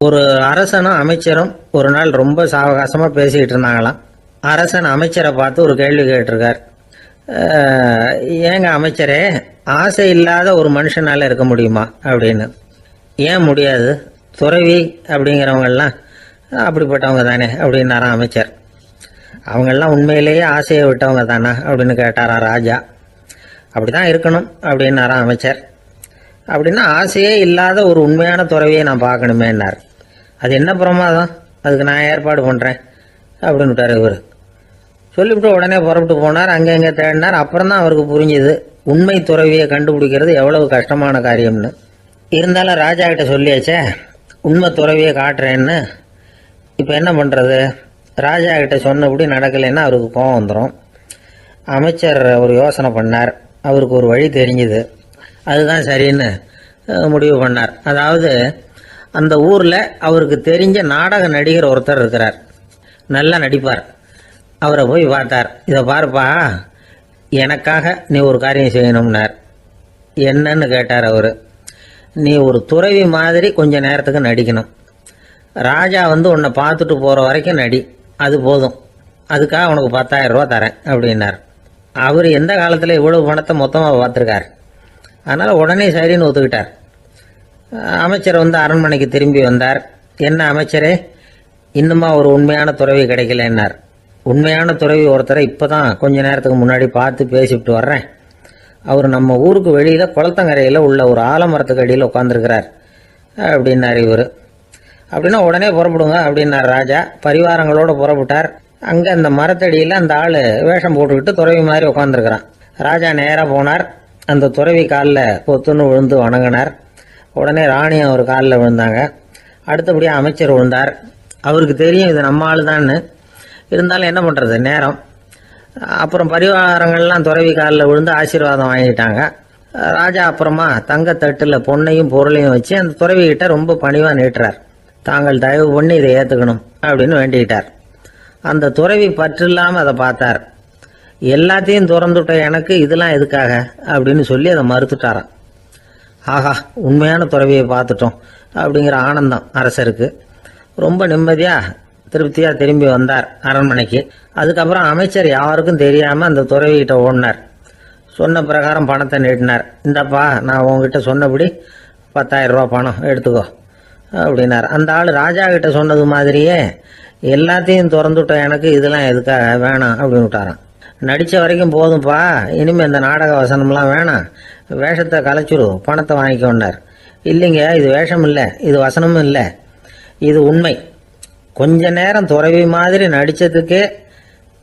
ஒரு அரசனும் அமைச்சரும் ஒரு நாள் ரொம்ப சாவகாசமாக பேசிக்கிட்டு இருந்தாங்களாம். அரசன் அமைச்சரை பார்த்து ஒரு கேள்வி கேட்டிருக்கார். ஏங்க அமைச்சரே, ஆசை இல்லாத ஒரு மனுஷனால இருக்க முடியுமா அப்படின்னு. ஏன் முடியாது, துறவி அப்படிங்கிறவங்கெல்லாம் அப்படிப்பட்டவங்க தானே அப்படின்னாராம் அமைச்சர். அவங்கெல்லாம் உண்மையிலேயே ஆசையை விட்டவங்க தானா அப்படின்னு கேட்டாராம் ராஜா. அப்படி தான் இருக்கணும் அப்படின்னாராம் அமைச்சர். அப்படின்னா ஆசையே இல்லாத ஒரு உண்மையான துறவியை நான் பார்க்கணுமேன்னார். அது என்ன பிரமாதம், அதுக்கு நான் ஏற்பாடு பண்ணுறேன் அப்படின்னு விட்டார் இவர். சொல்லிவிட்டு உடனே புறப்பட்டு போனார். அங்கே எங்கே தேடினார். அப்புறம் தான் அவருக்கு புரிஞ்சுது உண்மை துறவியை கண்டுபிடிக்கிறது எவ்வளவு கஷ்டமான காரியம்னு. இருந்தாலும் ராஜா கிட்ட சொல்லியாச்சே உண்மை துறவியை காட்டுறேன்னு. இப்போ என்ன பண்ணுறது? ராஜா கிட்ட சொன்னபடி நடக்கலைன்னா அவருக்கு கோபம் வந்துடும். அமைச்சர் ஒரு யோசனை பண்ணார். அவருக்கு ஒரு வழி தெரிஞ்சுது. அதுதான் சரின்னு முடிவு பண்ணார். அதாவது அந்த ஊரில் அவருக்கு தெரிஞ்ச நாடக நடிகர் ஒருத்தர் இருக்கிறார், நல்லா நடிப்பார். அவரை போய் பார்த்தார். இதை பாருப்பா, எனக்காக நீ ஒரு காரியம் செய்யணும்னார். என்னன்னு கேட்டார் அவர். நீ ஒரு துறவி மாதிரி கொஞ்ச நேரத்துக்கு நடிக்கணும். ராஜா உன்னை பார்த்துட்டு போகிற வரைக்கும் நடி, அது போதும். அதுக்காக உனக்கு 10,000 ரூபா தரேன் அப்படின்னார். அவர் எந்த காலத்தில் இவ்வளவு பணத்தை மொத்தமாக பார்த்துருக்கார். அதனால் உடனே சரின்னு ஒத்துக்கிட்டார். அமைச்சர் அரண்மனைக்கு திரும்பி வந்தார். என்ன அமைச்சரே, இன்னுமா ஒரு உண்மையான துறவி கிடைக்கலன்னார். உண்மையான துறவி ஒருத்தரை இப்போ தான் கொஞ்ச நேரத்துக்கு முன்னாடி பார்த்து பேசிவிட்டு வர்றேன். அவர் நம்ம ஊருக்கு வெளியில் குளத்தங்கரையில் உள்ள ஒரு ஆலமரத்துக்கு அடியில் உட்காந்துருக்கிறார் அப்படின்னார் இவர். அப்படின்னா உடனே புறப்படுங்க அப்படின்னார் ராஜா. பரிவாரங்களோடு புறப்பட்டார். அங்கே அந்த மரத்தடியில் அந்த ஆள் வேஷம் போட்டுக்கிட்டு துறவி மாதிரி உட்காந்துருக்கிறான். ராஜா நேராக போனார். அந்த துறவி காலில் பொத்துன்னு விழுந்து வணங்கினார். உடனே ராணி அவர் காலில் விழுந்தாங்க. அடுத்தபடியாக அமைச்சர் விழுந்தார். அவருக்கு தெரியும் இது நம்ம ஆள் தான்னு. இருந்தாலும் என்ன பண்ணுறது, நேரம். அப்புறம் பரிவாரங்கள்லாம் துறவி காலில் விழுந்து ஆசீர்வாதம் வாங்கிட்டாங்க. ராஜா அப்புறமா தங்கத்தட்டில் பொண்ணையும் பொருளையும் வச்சு அந்த துறவிகிட்ட ரொம்ப பணிவாக நீட்டுறார். தாங்கள் தயவு பண்ணி இதை ஏற்றுக்கணும் அப்படின்னு வேண்டிக்கிட்டார். அந்த துறவி பற்று இல்லாமல் அதை பார்த்தார். எல்லாத்தையும் திறந்துட்ட எனக்கு இதெல்லாம் எதுக்காக அப்படின்னு சொல்லி அதை மறுத்துட்டாராம். ஆஹா, உண்மையான துறவியை பார்த்துட்டோம் அப்படிங்கிற ஆனந்தம் அரசருக்கு. ரொம்ப நிம்மதியாக திருப்தியாக திரும்பி வந்தார் அரண்மனைக்கு. அதுக்கப்புறம் அமைச்சர் யாருக்கும் தெரியாமல் அந்த துறவிகிட்ட ஓடினார். சொன்ன பிரகாரம் பணத்தை நீட்டினார். இந்தப்பா, நான் உங்ககிட்ட சொன்னபடி 10,000 ரூபா பணம் எடுத்துக்கோ அப்படின்னார். அந்த ஆள் ராஜா கிட்ட சொன்னது மாதிரியே எல்லாத்தையும் திறந்துவிட்ட எனக்கு இதெல்லாம் எதுக்காக வேணாம் அப்படின்னு விட்டாரான். நடித்த வரைக்கும் போதும்ப்பா, இனிமேல் இந்த நாடக வசனம்லாம் வேணாம், வேஷத்தை கலைச்சிரு, பணத்தை வாங்கிக்கொண்டார். இல்லைங்க, இது வேஷம் இல்லை, இது வசனமும் இல்லை, இது உண்மை. கொஞ்ச நேரம் துறவி மாதிரி நடித்ததுக்கே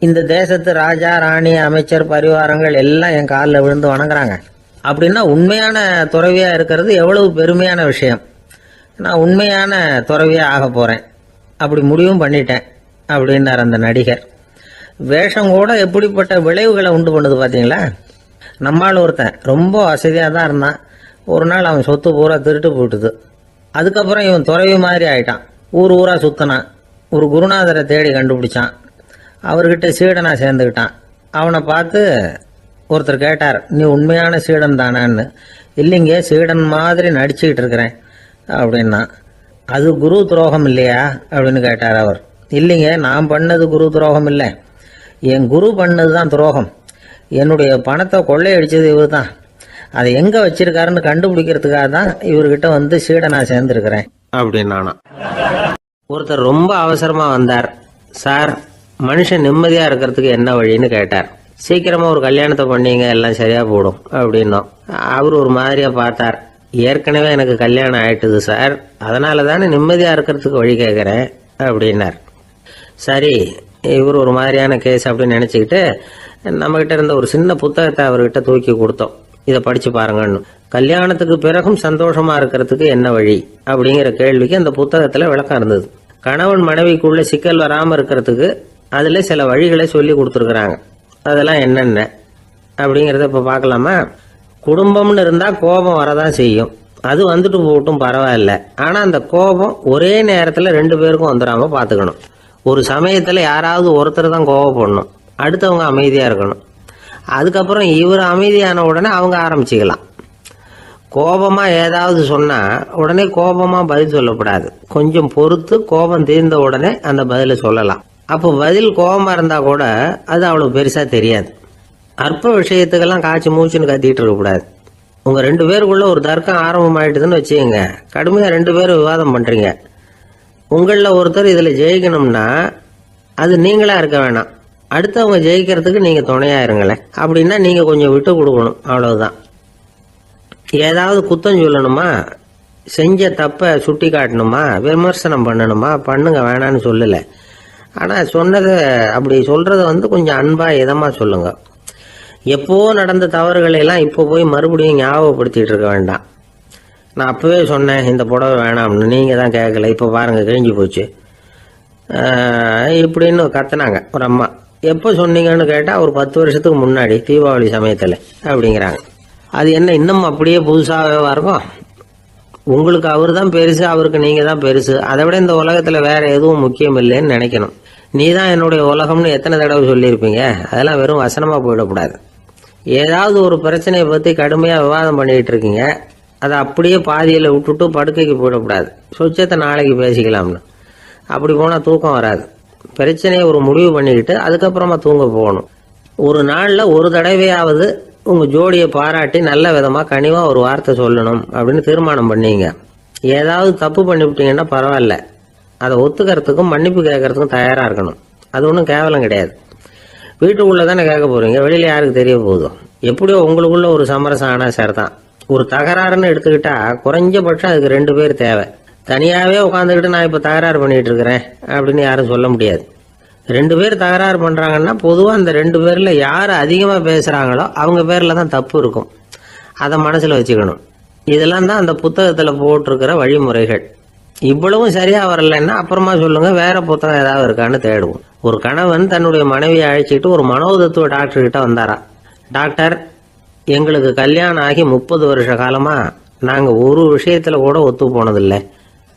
இந்த தேசத்து ராஜா ராணி அமைச்சர் பரிவாரங்கள் எல்லாம் என் காலில் விழுந்து வணங்குறாங்க. அப்படின்னா உண்மையான துறவியாக இருக்கிறது எவ்வளவு பெருமையான விஷயம். நான் உண்மையான துறவியாக ஆக போகிறேன், அப்படி முடிவும் பண்ணிட்டேன் அப்படின்னார் அந்த நடிகர். வேஷம் கூட எப்படிப்பட்ட விளைவுகளை உண்டு பண்ணுது பார்த்தீங்களா. நம்மால் ஒருத்தன் ரொம்ப வசதியாக தான் இருந்தான். ஒரு நாள் அவன் சொத்து பூரா திருட்டு போட்டுது. அதுக்கப்புறம் இவன் துறவி மாதிரி ஆயிட்டான். ஊர் ஊராக சுற்றினான். ஒரு குருநாதரை தேடி கண்டுபிடிச்சான். அவர்கிட்ட சீடனாக சேர்ந்துக்கிட்டான். அவனை பார்த்து ஒருத்தர் கேட்டார், நீ உண்மையான சீடன் தானான்னு. இல்லைங்க, சீடன் மாதிரி நடிச்சுக்கிட்டு இருக்கிறேன் அப்படின்னா. அது குரு துரோகம் இல்லையா அப்படின்னு கேட்டார் அவர். இல்லைங்க, நான் பண்ணது குரு துரோகம் இல்லை, என் குரு பண்ணது தான் துரோகம். என்னுடைய பணத்தை கொள்ளையடிச்சது இவர் தான். அதை எங்கே வச்சிருக்காருன்னு கண்டுபிடிக்கிறதுக்காக தான் இவர்கிட்ட சீடனா சேர்ந்துருக்கிறேன் அப்படின்னானா. ஒருத்தர் ரொம்ப அவசரமாக வந்தார். சார், மனுஷன் நிம்மதியாக இருக்கிறதுக்கு என்ன வழின்னு கேட்டார். சீக்கிரமாக ஒரு கல்யாணத்தை பண்ணீங்க, எல்லாம் சரியாக போடும் அப்படின்னோம். அவர் ஒரு மாதிரியாக பார்த்தார். ஏற்கனவே எனக்கு கல்யாணம் ஆயிட்டுது சார், அதனால தானே நிம்மதியாக இருக்கிறதுக்கு வழி கேட்குறேன் அப்படின்னார். சரி, இவர் ஒரு மாதிரியான கேஸ் அப்படின்னு நினச்சிக்கிட்டு நம்மகிட்ட இருந்த ஒரு சின்ன புத்தகத்தை அவர்கிட்ட தூக்கி கொடுத்தோம். இதை படித்து பாருங்கன்னு. கல்யாணத்துக்கு பிறகும் சந்தோஷமாக இருக்கிறதுக்கு என்ன வழி அப்படிங்கிற கேள்விக்கு அந்த புத்தகத்தில் விளக்கம் இருந்தது. கணவன் மனைவிக்குள்ள சிக்கல் வராமல் இருக்கிறதுக்கு அதில் சில வழிகளை சொல்லி கொடுத்துருக்குறாங்க. அதெல்லாம் என்னென்ன அப்படிங்கிறத இப்போ பார்க்கலாமா. குடும்பம்னு இருந்தால் கோபம் வரதான் செய்யும். அது வந்துட்டு போட்டும் பரவாயில்ல. ஆனால் அந்த கோபம் ஒரே நேரத்தில் 2 பேருக்கும் வந்துடாமல் பார்த்துக்கணும். ஒரு சமயத்தில் யாராவது ஒருத்தர் தான் கோபப்படணும், அடுத்தவங்க அமைதியாக இருக்கணும். அதுக்கப்புறம் இவர் அமைதியான உடனே அவங்க ஆரம்பிச்சிக்கலாம். கோபமா ஏதாவது சொன்னா உடனே கோபமா பதில் சொல்லக்கூடாது. கொஞ்சம் பொறுத்து கோபம் தீர்ந்த உடனே அந்த பதிலை சொல்லலாம். அப்போ பதில் கோபமா இருந்தா கூட அது அவ்வளவு பெருசா தெரியாது. அற்ப விஷயத்துக்கெல்லாம் காய்ச்சி மூச்சுன்னு கத்திட்டு இருக்கக்கூடாது. உங்க 2 பேருக்குள்ள ஒரு தர்க்கம் ஆரம்பமாயிட்டுதுன்னு வச்சுக்கோங்க. கடுமையா 2 பேரும் விவாதம் பண்றீங்க. உங்கள ஒருத்தர் இதுல ஜெயிக்கணும்னா அது நீங்களா இருக்க வேணாம், அடுத்தவங்க ஜெயிக்கிறதுக்கு நீங்க துணையா இருங்களேன். அப்படின்னா நீங்க கொஞ்சம் விட்டு கொடுக்கணும், அவ்வளவுதான். ஏதாவது குத்தம் சொல்லணுமா, செஞ்ச தப்ப சுட்டி காட்டணுமா, விமர்சனம் பண்ணணுமா, பண்ணுங்க, வேணான்னு சொல்லல. ஆனா சொன்னதை அப்படி சொல்றத கொஞ்சம் அன்பா இதமா சொல்லுங்க. எப்போ நடந்த தவறுகளை எல்லாம் இப்போ போய் மறுபடியும் ஞாபகப்படுத்திட்டு இருக்க வேண்டாம். நான் அப்பவே சொன்னேன் இந்த புடவை வேணாம்னு, நீங்க தான் கேட்கல, இப்போ பாருங்க கிழிஞ்சு போச்சு இப்படின்னு கத்துனாங்க ஒரு அம்மா. எப்போ சொன்னீங்கன்னு கேட்டா ஒரு 10 வருஷத்துக்கு முன்னாடி தீபாவளி சமயத்துல அப்படிங்கிறாங்க. அது என்ன இன்னும் அப்படியே புதுசாகவே இருக்கும்? உங்களுக்கு அவர் தான் பெருசு, அவருக்கு நீங்க தான் பெருசு. அதை விட இந்த உலகத்துல வேற எதுவும் முக்கியம் இல்லைன்னு நினைக்கணும். நீ தான் என்னுடைய உலகம்னு எத்தனை தடவை சொல்லியிருப்பீங்க? அதெல்லாம் வெறும் வசனமா போயிடக்கூடாது. ஏதாவது ஒரு பிரச்சனையை பத்தி கடுமையா விவாதம் பண்ணிட்டு இருக்கீங்க, அதை அப்படியே பாதியில விட்டுட்டு படுக்கைக்கு போயிடக்கூடாது. சொச்சத்தை நாளைக்கு பேசிக்கலாம்னு. அப்படி போனா தூக்கம் வராது. பிரச்சனையை ஒரு முடிவு பண்ணிக்கிட்டு அதுக்கப்புறமா தூங்க போகணும். ஒரு நாள்ல ஒரு தடவையாவது உங்க ஜோடியை பாராட்டி நல்ல விதமா கனிவா ஒரு வார்த்தை சொல்லணும் அப்படின்னு தீர்மானம் பண்ணீங்க. ஏதாவது தப்பு பண்ணிவிட்டீங்கன்னா பரவாயில்ல, அதை ஒத்துக்கிறதுக்கும் மன்னிப்பு கேட்கறதுக்கும் தயாரா இருக்கணும். அது ஒன்றும் கேவலம் கிடையாது. வீட்டுக்குள்ள தானே கேட்க போறீங்க, வெளியில யாருக்கு தெரிய போகுதோ? எப்படியோ உங்களுக்குள்ள ஒரு சமரசம் ஆனா சரிதான். ஒரு தகராறுன்னு எடுத்துக்கிட்டா குறைஞ்சபட்சம் அதுக்கு 2 பேர் தேவை. தனியாவே உட்காந்துக்கிட்டு நான் இப்ப தகராறு பண்ணிட்டு இருக்கிறேன் அப்படின்னு யாரும் சொல்ல முடியாது. 2 பேர் தகராறு பண்றாங்கன்னா பொதுவா அந்த 2 பேர்ல யாரு அதிகமா பேசுறாங்களோ அவங்க பேர்ல தான் தப்பு இருக்கும். அதை மனசுல வச்சுக்கணும். இதெல்லாம் தான் அந்த புத்தகத்துல போட்டிருக்கிற வழிமுறைகள். இவ்வளவும் சரியா வரலன்னா அப்புறமா சொல்லுங்க, வேற புத்தகம் ஏதாவது இருக்கான்னு தேடுவோம். ஒரு கணவன் தன்னுடைய மனைவியை அழைச்சிட்டு ஒரு மனோதத்துவ டாக்டர் கிட்ட வந்தாரா. டாக்டர், எங்களுக்கு கல்யாணம் ஆகி 30 வருஷ காலமா நாங்க ஒரு விஷயத்துல கூட ஒத்து போனதில்லை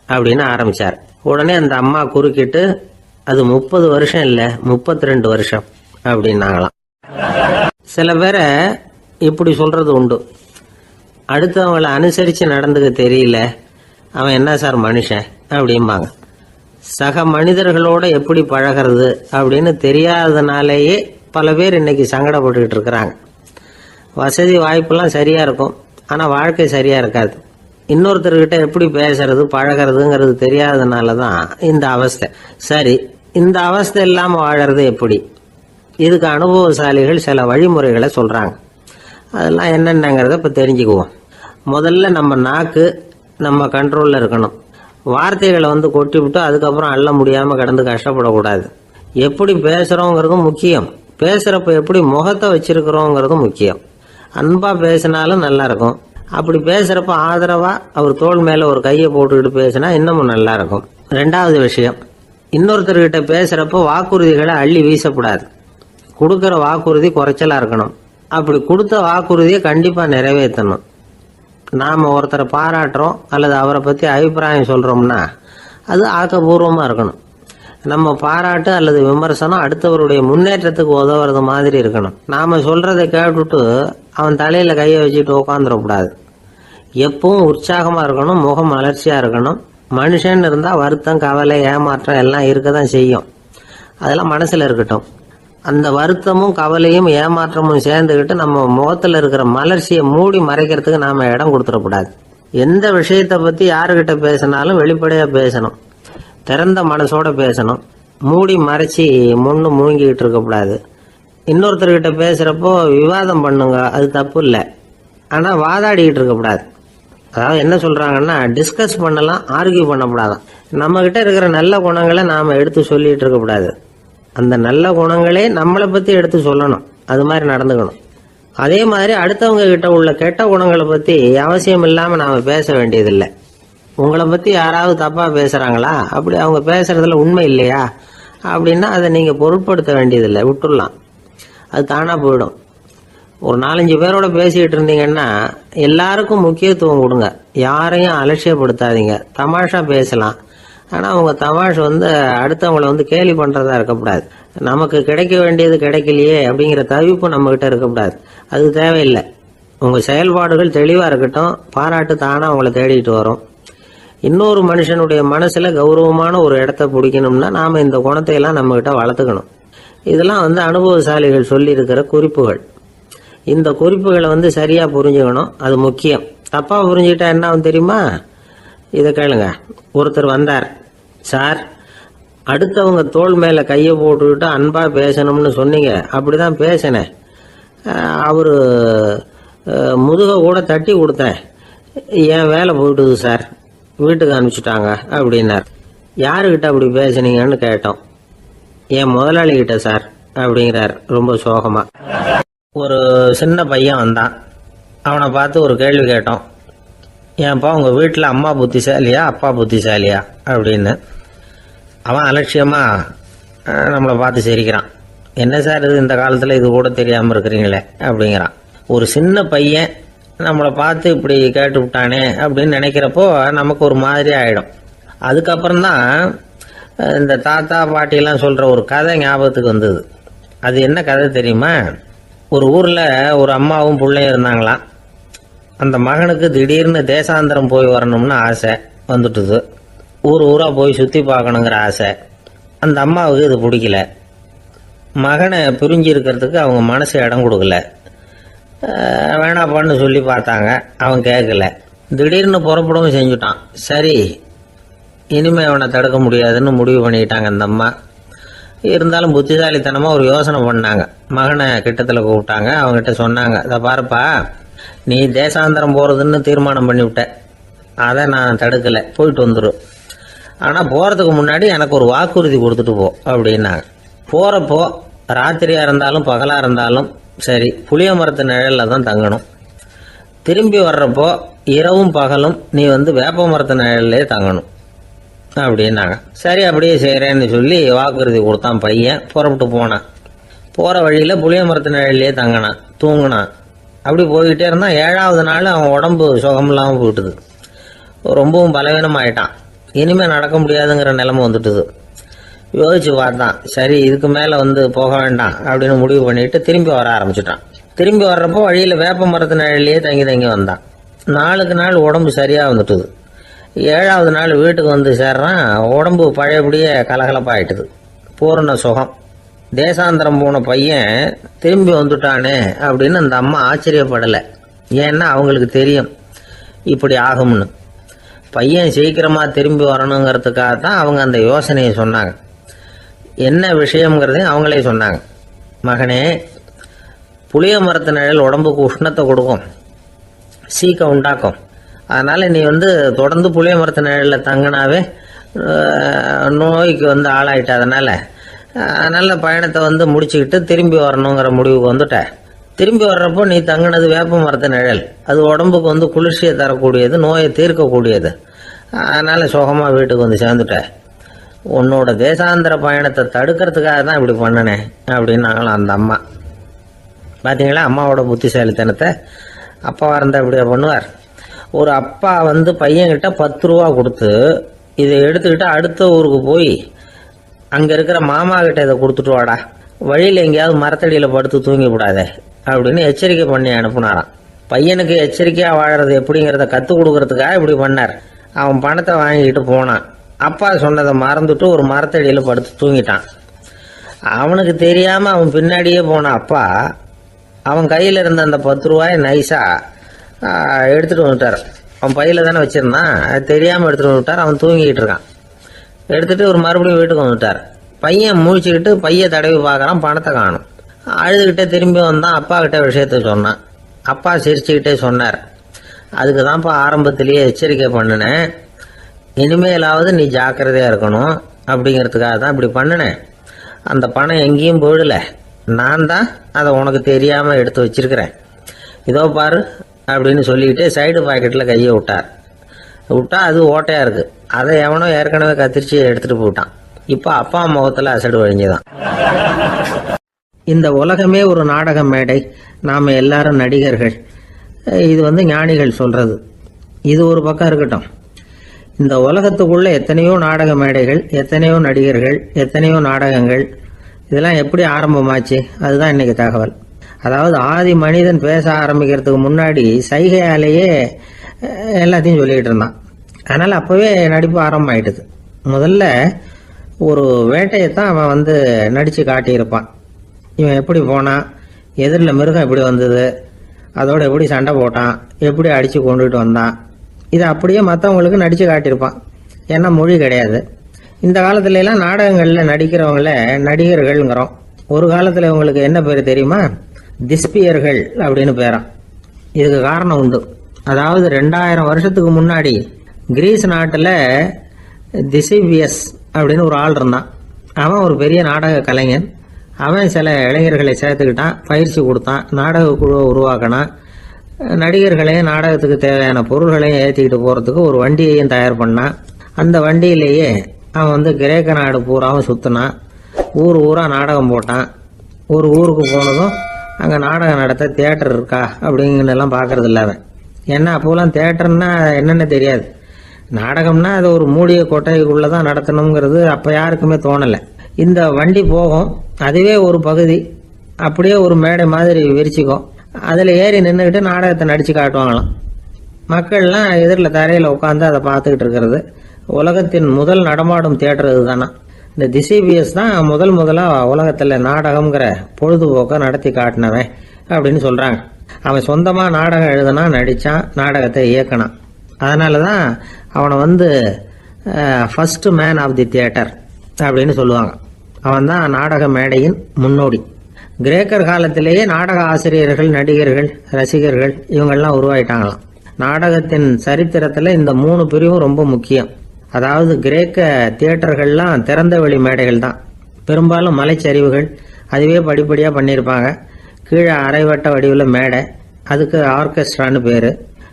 அப்படின்னு ஆரம்பிச்சார். உடனே அந்த அம்மா குறுக்கிட்டு, அது 30 வருஷம் இல்ல 32 வருஷம் அப்படின்னாங்களாம். சில பேரை இப்படி சொல்றது உண்டு. அடுத்தவங்களை அனுசரிச்சு நடந்துக்க தெரியல, அவன் என்ன சார் மனுஷன் அப்படிம்பாங்க. சக மனிதர்களோட எப்படி பழகிறது அப்படின்னு தெரியாததுனாலேயே பல பேர் இன்னைக்கு சங்கடப்பட்டுக்கிட்டு இருக்கிறாங்க. வசதி வாய்ப்பெல்லாம் சரியா இருக்கும், ஆனா வாழ்க்கை சரியா இருக்காது. இன்னொருத்தர்கிட்ட எப்படி பேசுறது பழகிறதுங்கிறது தெரியாததுனால தான் இந்த அவஸ்தை. சரி, இந்த அவஸ்தை இல்லாம வாழறது எப்படி? இதுக்கு அனுபவசாலிகள் சில வழிமுறைகளை சொல்றாங்க. அதெல்லாம் என்னென்னங்கிறத இப்ப தெரிஞ்சுக்குவோம். முதல்ல நம்ம நாக்கு நம்ம கண்ட்ரோல்ல இருக்கணும். வார்த்தைகளை கொட்டி விட்டு அதுக்கப்புறம் அள்ள முடியாம கிடந்து கஷ்டப்படக்கூடாது. எப்படி பேசுறோங்கிறதும் முக்கியம், பேசுறப்ப எப்படி முகத்தை வச்சிருக்கிறோங்கிறதும் முக்கியம். அன்பா பேசினாலும் நல்லா இருக்கும். அப்படி பேசுறப்ப ஆதரவா அவர் தோள் மேல ஒரு கையை போட்டுக்கிட்டு பேசினா இன்னமும் நல்லா இருக்கும். 2வது விஷயம், இன்னொருத்தர்கிட்ட பேசுறப்ப வாக்குறுதிகளை அள்ளி வீசக்கூடாது. கொடுக்கற வாக்குறுதி குறைச்சலா இருக்கணும். அப்படி கொடுத்த வாக்குறுதியை கண்டிப்பா நிறைவேற்றணும். நாம ஒருத்தரை பாராட்டுறோம் அல்லது அவரை பத்தி அபிப்பிராயம் சொல்றோம்னா அது ஆக்கப்பூர்வமா இருக்கணும். நம்ம பாராட்டு அல்லது விமர்சனம் அடுத்தவருடைய முன்னேற்றத்துக்கு உதவுறது மாதிரி இருக்கணும். நாம சொல்றதை கேட்டுட்டு அவன் தலையில கையை வச்சுட்டு உட்காந்துடக்கூடாது. எப்பவும் உற்சாகமா இருக்கணும், முகம் மலர்ச்சியா இருக்கணும். மனுஷன் இருந்தா வருத்தம், கவலை, ஏமாற்றம் எல்லாம் இருக்கதான் செய்யும். அதெல்லாம் மனசுல இருக்கட்டும். அந்த வருத்தமும் கவலையும் ஏமாற்றமும் சேர்ந்துக்கிட்டு நம்ம முகத்துல இருக்கிற மலர்ச்சியை மூடி மறைக்கிறதுக்கு நாம இடம் கொடுத்துடக்கூடாது. எந்த விஷயத்தை பத்தி யாருகிட்ட பேசினாலும் வெளிப்படையா பேசணும், திறந்த மனசோட பேசணும். மூடி மறைச்சி முன்னு முழுங்கிக்கிட்டு இருக்கக்கூடாது. இன்னொருத்தர்கிட்ட பேசுறப்போ விவாதம் பண்ணுங்க, அது தப்பு இல்லை. ஆனா வாதாடிக்கிட்டு இருக்கக்கூடாது. அதாவது என்ன சொல்றாங்கன்னா, டிஸ்கஸ் பண்ணலாம், ஆர்கியூ பண்ணக்கூடாதான். நம்ம கிட்ட இருக்கிற நல்ல குணங்களை நாம எடுத்து சொல்லிட்டு இருக்கக்கூடாது. அந்த நல்ல குணங்களே நம்மளை பத்தி எடுத்து சொல்லணும். அது மாதிரி நடந்துக்கணும். அதே மாதிரி அடுத்தவங்க கிட்ட உள்ள கெட்ட குணங்களை பத்தி அவசியம் இல்லாம நாம பேச வேண்டியதில்லை. உங்களை பத்தி யாராவது தப்பா பேசுறாங்களா, அப்படி அவங்க பேசுறதுல உண்மை இல்லையா அப்படின்னா அதை நீங்க பொருட்படுத்த வேண்டியதில்லை, விட்டுடலாம். அது தானா போயிடும். ஒரு 4-5 பேரோட பேசிக்கிட்டு இருந்தீங்கன்னா எல்லாருக்கும் முக்கியத்துவம் கொடுங்க, யாரையும் அலட்சியப்படுத்தாதீங்க. தமாஷா பேசலாம், ஆனா உங்க தமாஷ் அடுத்தவங்களை கேலி பண்றதா இருக்கக்கூடாது. நமக்கு கிடைக்க வேண்டியது கிடைக்கலையே அப்படிங்கிற தவிப்பு நம்ம கிட்ட இருக்கக்கூடாது. அது தேவையில்லை. உங்கள் செயல்பாடுகள் தெளிவாக இருக்கட்டும், பாராட்டு தானாக அவங்கள தேடிட்டு வரும். இன்னொரு மனுஷனுடைய மனசில் கௌரவமான ஒரு இடத்த பிடிக்கணும்னா நாம் இந்த குணத்தை எல்லாம் நம்மகிட்ட வளர்த்துக்கணும். இதெல்லாம் அனுபவசாலிகள் சொல்லியிருக்கிற குறிப்புகள். இந்த குறிப்புகளை சரியாக புரிஞ்சுக்கணும், அது முக்கியம். தப்பாக புரிஞ்சுக்கிட்டா என்ன ஆகும் தெரியுமா? இதை கேளுங்க. ஒருத்தர் வந்தார், சார் அடுத்தவங்க தோள் மேலே கையை போட்டுக்கிட்டு அன்பாக பேசணும்னு சொன்னீங்க, அப்படிதான் பேசினேன். அவர் முதுக கூட தட்டி கொடுத்தேன், என் வேலை போயிட்டுது சார், வீட்டுக்கு அனுப்பிச்சிட்டாங்க அப்படின்னார். யாருக்கிட்ட அப்படி பேசுனீங்கன்னு கேட்டோம். என் முதலாளிகிட்ட சார் அப்படிங்கிறார் ரொம்ப சோகமா. ஒரு சின்ன பையன் வந்தான், அவனை பார்த்து ஒரு கேள்வி கேட்டோம். ஏன்ப்பா உங்கள் வீட்டில் அம்மா புத்திசாலியா அப்பா புத்திசாலியா அப்படின்னு. அவன் அலட்சியமா நம்மளை பார்த்து சிரிக்கிறான். என்ன சார் இது, இந்த காலத்தில் இது கூட தெரியாமல் இருக்கிறீங்களே அப்படிங்கிறான். ஒரு சின்ன பையன் நம்மளை பார்த்து இப்படி கேட்டு விட்டானே அப்படின்னு நினைக்கிறப்போ நமக்கு ஒரு மாதிரி ஆகிடும். அதுக்கப்புறம்தான் இந்த தாத்தா பாட்டிலாம் சொல்கிற ஒரு கதை ஞாபகத்துக்கு வந்தது. அது என்ன கதை தெரியுமா? ஒரு ஊரில் ஒரு அம்மாவும் பிள்ளையும் இருந்தாங்களாம். அந்த மகனுக்கு திடீர்னு தேசாந்திரம் போய் வரணும்னு ஆசை வந்துட்டுது. ஊராக போய் சுற்றி பார்க்கணுங்கிற ஆசை. அந்த அம்மாவுக்கு இது பிடிக்கல. மகனை பிரிஞ்சு இருக்கிறதுக்கு அவங்க மனசு இடம் கொடுக்கல. வேணாப்பான்னு சொல்லி பார்த்தாங்க, அவன் கேட்கல. திடீர்னு புறப்படவும் செஞ்சுட்டான். சரி, இனிமே அவனை தடுக்க முடியாதுன்னு முடிவு பண்ணிக்கிட்டாங்க அந்த அம்மா. இருந்தாலும் புத்திசாலித்தனமாக ஒரு யோசனை பண்ணாங்க. மகனை கிட்டத்தில் கூப்பிட்டாங்க, அவங்ககிட்ட சொன்னாங்க, இதை பாருப்பா, நீ தேசாந்திரம் போகிறதுன்னு தீர்மானம் பண்ணிவிட்ட, அதை நான் தடுக்கலை, போயிட்டு வந்துடும். ஆனால் போகிறதுக்கு முன்னாடி எனக்கு ஒரு வாக்குறுதி கொடுத்துட்டு போ அப்படின்னாங்க. போகிறப்போ ராத்திரியாக இருந்தாலும் பகலாக இருந்தாலும் சரி, புளிய மரத்து நிழலில் தான் தங்கணும். திரும்பி வர்றப்போ இரவும் பகலும் நீ வேப்ப மரத்து நிழல்லே தங்கணும் அப்படின்னாங்க. சரி, அப்படியே செய்கிறேன்னு சொல்லி வாக்குறுதி கொடுத்தான் பையன். புறப்பட்டு போனான். போகிற வழியில் புளிய மரத்து நிழல்லே தங்கினான், தூங்கினான். அப்படி போய்கிட்டே இருந்தான். 7வது நாள் அவன் உடம்பு சுகமில்லாமல் போயிட்டுது. ரொம்பவும் பலவீனமாயிட்டான். இனிமேல் நடக்க முடியாதுங்கிற நிலைமை வந்துட்டுது. யோசிச்சு பார்த்தான். சரி, இதுக்கு மேலே போக வேண்டாம் அப்படின்னு முடிவு பண்ணிட்டு திரும்பி வர ஆரம்பிச்சிட்டான். திரும்பி வர்றப்போ வழியில் வேப்ப மரத்து நிழல்லையே தங்கி வந்தான். நாளுக்கு நாள் உடம்பு சரியாக வந்துட்டுது. 7வது நாள் வீட்டுக்கு சேர்றான். உடம்பு பழையபடியே கலகலப்பாயிட்டுது. பூரண சுகம். தேசாந்திரம் போன பையன் திரும்பி வந்துட்டானே அப்படின்னு அந்த அம்மா ஆச்சரியப்படலை. ஏன்னா அவங்களுக்கு தெரியும் இப்படி ஆகும்னு. பையன் சீக்கிரமாக திரும்பி வரணுங்கிறதுக்காக தான் அவங்க அந்த யோசனையை சொன்னாங்க. என்ன விஷயங்கிறதையும் அவங்களே சொன்னாங்க. மகனே, புளிய மரத்து நிழல் உடம்புக்கு உஷ்ணத்தை கொடுக்கும், சீக்கம் உண்டாக்கும். அதனால் நீ தொடர்ந்து புளிய மரத்து நிழலில் தங்கினாவே நோய்க்கு ஆளாயிட்ட. அதனால் நல்ல பயணத்தை முடிச்சுக்கிட்டு திரும்பி வரணுங்கிற முடிவுக்கு வந்துட்ட. திரும்பி வர்றப்போ நீ தங்கினது வேப்ப மரத்து நிழல். அது உடம்புக்கு குளிர்ச்சியை தரக்கூடியது, நோயை தீர்க்கக்கூடியது. அதனால் சுகமாக வீட்டுக்கு சேர்ந்துட்ட. உன்னோட தேசாந்திர பயணத்தை தடுக்கிறதுக்காக தான் இப்படி பண்ணினேன் அப்படின்னாங்களாம் அந்த அம்மா. பார்த்தீங்களா அம்மாவோட புத்திசாலித்தனத்தை? அப்பாவாக இருந்தால் இப்படியா பண்ணுவார்? ஒரு அப்பா பையன்கிட்ட 10 ரூபா கொடுத்து இதை எடுத்துக்கிட்டு அடுத்த ஊருக்கு போய் அங்கே இருக்கிற மாமா கிட்ட இதை கொடுத்துட்டு வாடா, வழியில் எங்கேயாவது மரத்தடியில் படுத்து தூங்கி விடாதே அப்படின்னு எச்சரிக்கை பண்ணி அனுப்புனாராம். பையனுக்கு எச்சரிக்கையாக வாழறது எப்படிங்கிறத கற்றுக் கொடுக்கறதுக்காக இப்படி பண்ணார். அவன் பணத்தை வாங்கிட்டு போனான். அப்பா சொன்னதை மறந்துட்டு ஒரு மரத்தடியில் படுத்து தூங்கிட்டான். அவனுக்கு தெரியாமல் அவன் பின்னாடியே போன அப்பா அவன் கையில் இருந்த அந்த 10 ரூபாயை நைஸாக எடுத்துகிட்டு வந்துட்டார். அவன் பையில் தானே வச்சுருந்தான், அது தெரியாமல் எடுத்துகிட்டு வந்துட்டார். அவன் தூங்கிக்கிட்டு இருக்கான். எடுத்துகிட்டு ஒரு மறுபடியும் வீட்டுக்கு வந்துட்டார். பையன் முழிச்சுக்கிட்டு பையை தடவி பார்க்குறான், பணத்தை காணும். அழுதுகிட்டே திரும்பி வந்தான். அப்பா கிட்ட விஷயத்த சொன்னான். அப்பா சிரிச்சுக்கிட்டே சொன்னார், அதுக்கு தான்ப்பா ஆரம்பத்திலேயே எச்சரிக்கை பண்ணினேன், இனிமேலாவது நீ ஜாக்கிரதையாக இருக்கணும் அப்படிங்கிறதுக்காக தான் இப்படி பண்ணினேன். அந்த பணம் எங்கேயும் போயிடலை, நான் தான் அதை உனக்கு தெரியாமல் எடுத்து வச்சிருக்கிறேன். இதோ பாரு அப்படின்னு சொல்லிக்கிட்டு சைடு பாக்கெட்டில் கையை விட்டா அது ஓட்டையாக இருக்குது. அதை எவனோ ஏற்கனவே கத்திரிச்சு எடுத்துகிட்டு போயிட்டான். இப்போ அப்பா முகத்தில் அசடு வழிஞ்சுதான். இந்த உலகமே ஒரு நாடக மேடை, நாம் எல்லாரும் நடிகர்கள். இது ஞானிகள் சொல்கிறது. இது ஒரு பக்கம் இருக்கட்டும். இந்த உலகத்துக்குள்ளே எத்தனையோ நாடக மேடைகள், எத்தனையோ நடிகர்கள், எத்தனையோ நாடகங்கள், இதெல்லாம் எப்படி ஆரம்பமாச்சு? அதுதான் இன்றைக்கி தகவல். அதாவது ஆதி மனிதன் பேச ஆரம்பிக்கிறதுக்கு முன்னாடி சைகையாலேயே எல்லாத்தையும் சொல்லிக்கிட்டு இருந்தான். அதனால் அப்போவே நடிப்பு ஆரம்பமாயிட்டுது. முதல்ல ஒரு வேட்டையைத்தான் அவன் வந்து நடித்து காட்டியிருப்பான். இவன் எப்படி போனான், எதிரில் மிருகம் எப்படி வந்தது, அதோட எப்படி சண்டை போட்டான், எப்படி அடித்து கொண்டுகிட்டு வந்தான், இதை அப்படியே மற்றவங்களுக்கு நடித்து காட்டியிருப்பான். ஏன்னா மொழி கிடையாது. இந்த காலத்துலலாம் நாடகங்களில் நடிக்கிறவங்கள நடிகர்கள்ங்கிறோம். ஒரு காலத்தில் இவங்களுக்கு என்ன பேர் தெரியுமா? திஸ்பியர்கள் அப்படின்னு பேரான். இதுக்கு காரணம் உண்டு. அதாவது 2000 வருஷத்துக்கு முன்னாடி கிரீஸ் நாட்டில் திசிபியஸ் அப்படின்னு ஒரு ஆள் இருந்தான். அவன் ஒரு பெரிய நாடக கலைஞன். அவன் சில இளைஞர்களை சேர்த்துக்கிட்டான், பயிற்சி கொடுத்தான், நாடக குழுவை உருவாக்கினான். நடிகர்களையும் நாடகத்துக்கு தேவையான பொருள்களையும் ஏற்றிக்கிட்டு போகிறதுக்கு ஒரு வண்டியையும் தயார் பண்ணான். அந்த வண்டியிலேயே அவன் வந்து கிரேக்க நாடு பூராவும் சுற்றினான். ஊர் ஊராக நாடகம் போட்டான். ஒரு ஊருக்கு போனதும் அங்கே நாடகம் நடத்த தியேட்டர் இருக்கா அப்படிங்கலாம் பார்க்கறது இல்லை அவன். ஏன்னா அப்போலாம் தியேட்டர்னா என்னென்ன தெரியாது. நாடகம்னா அது ஒரு மூடிய கொட்டைக்குள்ளே தான் நடத்தணுங்கிறது அப்போ யாருக்குமே தோணலை. இந்த வண்டி போகும், அதுவே ஒரு பகுதி அப்படியே ஒரு மேடை மாதிரி விரிச்சிக்கும். அதில் ஏறி நின்றுக்கிட்டு நாடகத்தை நடித்து காட்டுவாங்களாம். மக்கள்லாம் எதிரில் தரையில் உட்காந்து அதை பார்த்துக்கிட்டு இருக்கிறது. உலகத்தின் முதல் நடமாடும் தியேட்டர் இதுதானா. இந்த திசிபியஸ் தான் முதலாக உலகத்தில் நாடகம்ங்கிற பொழுதுபோக்கை நடத்தி காட்டினவன் அப்படின்னு சொல்கிறாங்க. அவன் சொந்தமாக நாடகம் எழுதுனா, நடித்தான், நாடகத்தை இயக்கினான். அதனால தான் அவனை வந்து first man of the theatre அப்படின்னு சொல்லுவாங்க. அவன் தான் நாடக மேடையின் முன்னோடி. கிரேக்கர் காலத்திலேயே நாடக ஆசிரியர்கள், நடிகர்கள், ரசிகர்கள் இவங்கெல்லாம் உருவாயிட்டாங்களாம். நாடகத்தின் சரித்திரத்தில் இந்த 3 பிரிவும் ரொம்ப முக்கியம். அதாவது கிரேக்க தியேட்டர்கள்லாம் திறந்த வெளி மேடைகள் தான். பெரும்பாலும் மலைச்சரிவுகள், அதுவே படிப்படியாக பண்ணியிருப்பாங்க. கீழே அரைவட்ட வடிவில் மேடை, அதுக்கு ஆர்கெஸ்ட்ரான்னு பேர்.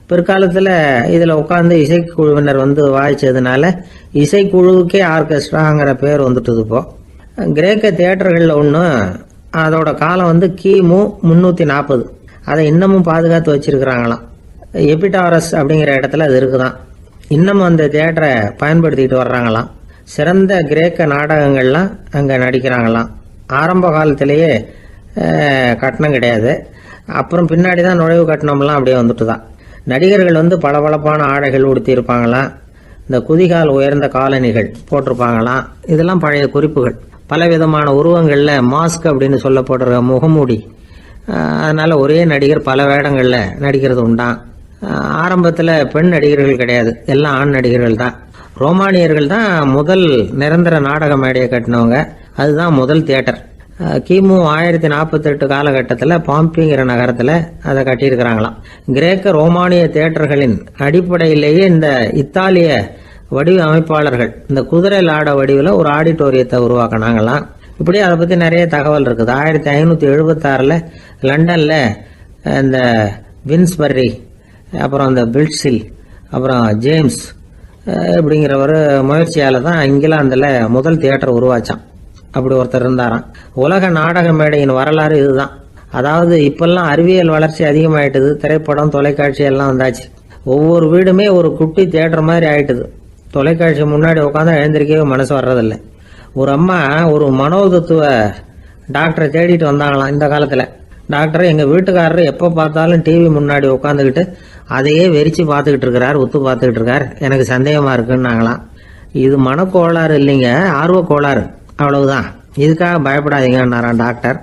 பிற்காலத்தில் இதில் உட்காந்து இசைக்குழுவினர் வந்து வாய்ச்சதுனால இசைக்குழுவுக்கே ஆர்கெஸ்ட்ராங்கிற பேர் வந்துட்டுது. இப்போ கிரேக்க தியேட்டர்களில் ஒன்று, அதோட காலம் வந்து கிமு 340. அதை இன்னமும் பாதுகாத்து வச்சிருக்கிறாங்களாம். எபிடாரஸ் அப்படிங்கிற இடத்துல அது இருக்குதான். இன்னமும் அந்த தியேட்டரை பயன்படுத்திக்கிட்டு வர்றாங்களாம். சிறந்த கிரேக்க நாடகங்கள்லாம் அங்கே நடிக்கிறாங்களாம். ஆரம்ப காலத்திலேயே கட்டணம் கிடையாது. அப்புறம் பின்னாடி தான் நுழைவு கட்டணம்லாம் அப்படியே வந்துட்டு தான். நடிகர்கள் வந்து பளபளப்பான ஆடைகள் உடுத்தியிருப்பாங்களாம். இந்த குதிகால் உயர்ந்த காலணிகள் போட்டிருப்பாங்களாம். இதெல்லாம் பழைய குறிப்புகள். பலவிதமான உருவங்களில் மாஸ்க் அப்படின்னு சொல்லப்படுற முகமூடி. அதனால் ஒரே நடிகர் பல வேடங்களில் நடிக்கிறது உண்டான். ஆரம்பத்தில் பெண் நடிகர்கள் கிடையாது, எல்லாம் ஆண் நடிகர்கள் தான். ரோமானியர்கள் தான் முதல் நிரந்தர நாடக மேடையை கட்டினவங்க. அதுதான் முதல் தியேட்டர். கிமு 1048 காலகட்டத்தில் பாம்பிங்கிற நகரத்தில் அதை கட்டியிருக்கிறாங்களாம். கிரேக்க ரோமானிய தியேட்டர்களின் அடிப்படையிலேயே இந்த இத்தாலிய வடிவ அமைப்பாளர்கள் இந்த குதிரை லாட வடிவில் ஒரு ஆடிட்டோரியத்தை உருவாக்கினாங்களாம். இப்படி அதை பற்றி நிறைய தகவல் இருக்குது. 1576 லண்டனில் இந்த வின்ஸ்பர்ரி, அப்புறம் இந்த பில்ட்ஸில், அப்புறம் ஜேம்ஸ் இப்படிங்கிறவர் முயற்சியால் தான் இங்கிலாந்தில் முதல் தியேட்டர் உருவாச்சான். அப்படி ஒருத்தர் இருந்தாராம். உலக நாடக மேடையின் வரலாறு இதுதான். அதாவது இப்பெல்லாம் அறிவியல் வளர்ச்சி அதிகமாயிட்டுது. திரைப்படம், தொலைக்காட்சி எல்லாம் வந்தாச்சு. ஒவ்வொரு வீடுமே ஒரு குட்டி தியேட்டர் மாதிரி ஆயிட்டுது. தொலைக்காட்சி முன்னாடி உட்காந்து எழுந்திருக்கவே மனசு வர்றதில்லை. ஒரு அம்மா ஒரு மனோதத்துவ டாக்டரை தேடிட்டு வந்தாங்களாம் இந்த காலத்தில். டாக்டர், எங்கள் வீட்டுக்காரர் எப்போ பார்த்தாலும் டிவி முன்னாடி உட்காந்துக்கிட்டு அதையே வெறிச்சு பார்த்துக்கிட்டு இருக்கிறார், உத்து பார்த்துக்கிட்டு இருக்கார், எனக்கு சந்தேகமாக இருக்குன்னாங்களாம். இது மனக்கோளாறு இல்லைங்க, ஆர்வ கோளாறு, அவ்வளவுதான், இதுக்காக பயப்படாதீங்கன்னாரான் டாக்டர்.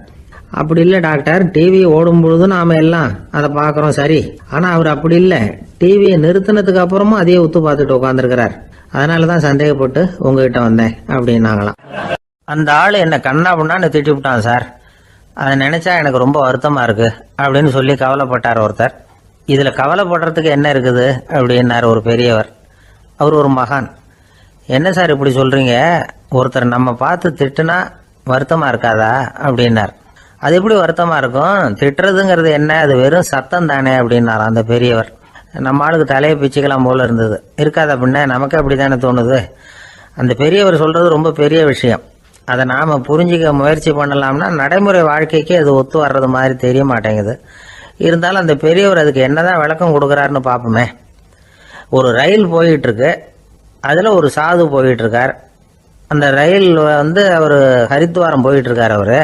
அப்படி இல்லை டாக்டர், டிவி ஓடும் பொழுது நாம் எல்லாம் அதை பார்க்குறோம் சரி, ஆனால் அவர் அப்படி இல்லை, டிவியை நிறுத்தினதுக்கு அப்புறமும் அதையே உத்து பார்த்துட்டு உட்காந்துருக்கிறார், அதனால தான் சந்தேகப்பட்டு உங்ககிட்ட வந்தேன் அப்படின்னாங்களாம். அந்த ஆள் என்னை கண்ணா பண்ணான்னு திட்டி விட்டான் சார், அதை நினைச்சா எனக்கு ரொம்ப வருத்தமாக இருக்கு அப்படின்னு சொல்லி கவலைப்பட்டார் ஒருத்தர். இதில் கவலைப்படுறதுக்கு என்ன இருக்குது அப்படின்னார் ஒரு பெரியவர். அவர் ஒரு மகான். என்ன சார் இப்படி சொல்கிறீங்க, ஒருத்தர் நம்ம பார்த்து திட்டுனா வருத்தமாக இருக்காதா அப்படின்னார். அது எப்படி வருத்தமாக இருக்கும், திட்டுறதுங்கிறது என்ன, அது வெறும் சத்தம் தானே அப்படின்னார் அந்த பெரியவர். நம்ம ஆளுக்கு தலையை பிச்சுக்கலாம் போல இருந்தது. இருக்காது அப்படின்னா நமக்கு அப்படி தானே தோணுது. அந்த பெரியவர் சொல்கிறது ரொம்ப பெரிய விஷயம். அதை நாம் புரிஞ்சிக்க முயற்சி பண்ணலாம்னா நடைமுறை வாழ்க்கைக்கு அது ஒத்து வர்றது மாதிரி தெரிய மாட்டேங்குது. இருந்தாலும் அந்த பெரியவர் அதுக்கு என்னதான் விளக்கம் கொடுக்குறாருன்னு பார்ப்போமே. ஒரு ரயில் போயிட்டுருக்கு, அதில் ஒரு சாது போயிட்டுருக்கார். அந்த ரயில் வந்து அவர் ஹரித்வாரம் போயிட்டுருக்கார். அவர்